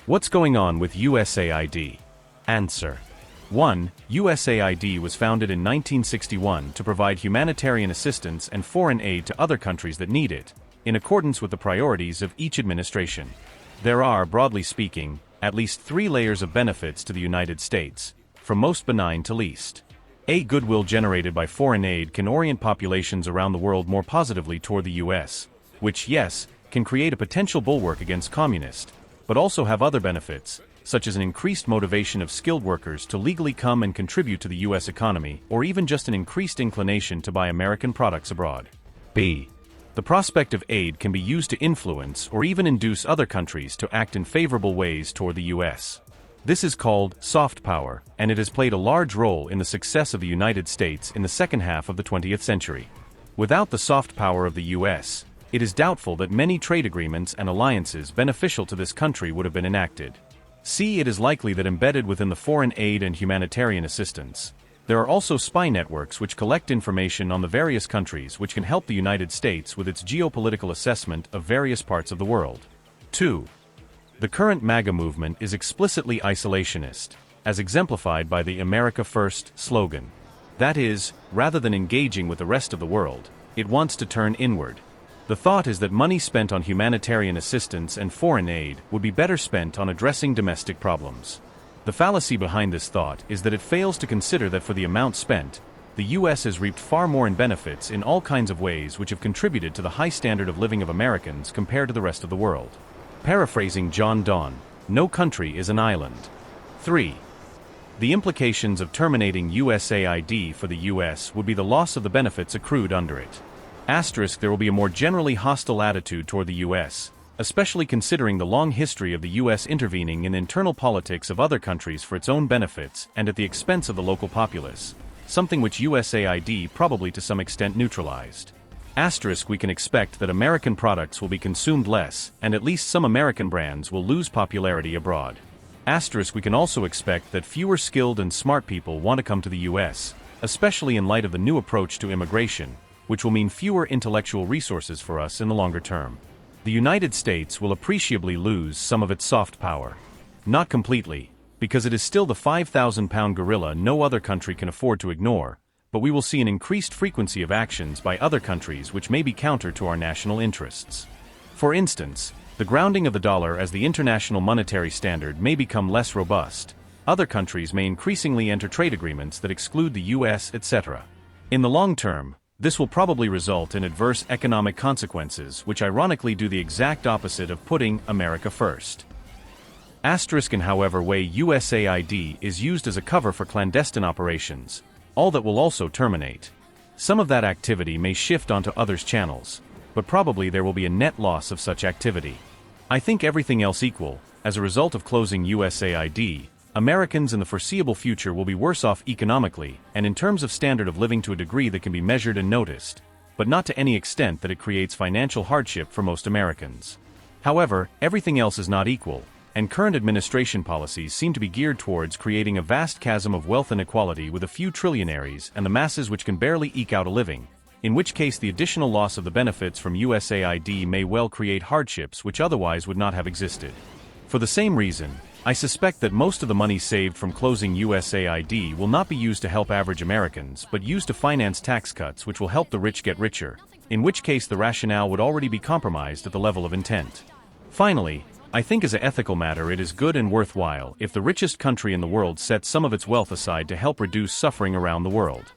What's going on with USAID? Answer. 1. USAID was founded in 1961 to provide humanitarian assistance and foreign aid to other countries that need it, in accordance with the priorities of each administration. There are, broadly speaking, at least 3 layers of benefits to the United States, from most benign to least. A. Goodwill generated by foreign aid can orient populations around the world more positively toward the U.S., which, yes, can create a potential bulwark against communists, but also have other benefits, such as an increased motivation of skilled workers to legally come and contribute to the U.S. economy, or even just an increased inclination to buy American products abroad. B. The prospect of aid can be used to influence or even induce other countries to act in favorable ways toward the U.S. This is called soft power, and it has played a large role in the success of the United States in the second half of the 20th century. Without the soft power of the U.S., it is doubtful that many trade agreements and alliances beneficial to this country would have been enacted. C. It is likely that embedded within the foreign aid and humanitarian assistance, there are also spy networks which collect information on the various countries which can help the United States with its geopolitical assessment of various parts of the world. 2. The current MAGA movement is explicitly isolationist, as exemplified by the America First slogan. That is, rather than engaging with the rest of the world, it wants to turn inward. The thought is that money spent on humanitarian assistance and foreign aid would be better spent on addressing domestic problems. The fallacy behind this thought is that it fails to consider that for the amount spent, the U.S. has reaped far more in benefits in all kinds of ways which have contributed to the high standard of living of Americans compared to the rest of the world. Paraphrasing John Donne, no country is an island. 3. The implications of terminating USAID for the U.S. would be the loss of the benefits accrued under it. There will be a more generally hostile attitude toward the U.S., especially considering the long history of the U.S. intervening in the internal politics of other countries for its own benefits and at the expense of the local populace, something which USAID probably to some extent neutralized. We can expect that American products will be consumed less, and at least some American brands will lose popularity abroad. We can also expect that fewer skilled and smart people want to come to the U.S., especially in light of the new approach to immigration, which will mean fewer intellectual resources for us in the longer term. The United States will appreciably lose some of its soft power. Not completely, because it is still the 5,000-pound gorilla no other country can afford to ignore, but we will see an increased frequency of actions by other countries which may be counter to our national interests. For instance, the grounding of the dollar as the international monetary standard may become less robust. Other countries may increasingly enter trade agreements that exclude the U.S., etc. In the long term, this will probably result in adverse economic consequences which ironically do the exact opposite of putting America first. In however way USAID is used as a cover for clandestine operations, all that will also terminate. Some of that activity may shift onto others' channels, but probably there will be a net loss of such activity. I think everything else equal, as a result of closing USAID, Americans in the foreseeable future will be worse off economically and in terms of standard of living to a degree that can be measured and noticed, but not to any extent that it creates financial hardship for most Americans. However, everything else is not equal, and current administration policies seem to be geared towards creating a vast chasm of wealth inequality with a few trillionaires and the masses which can barely eke out a living, in which case the additional loss of the benefits from USAID may well create hardships which otherwise would not have existed. For the same reason, I suspect that most of the money saved from closing USAID will not be used to help average Americans but used to finance tax cuts which will help the rich get richer, in which case the rationale would already be compromised at the level of intent. Finally, I think as an ethical matter it is good and worthwhile if the richest country in the world sets some of its wealth aside to help reduce suffering around the world.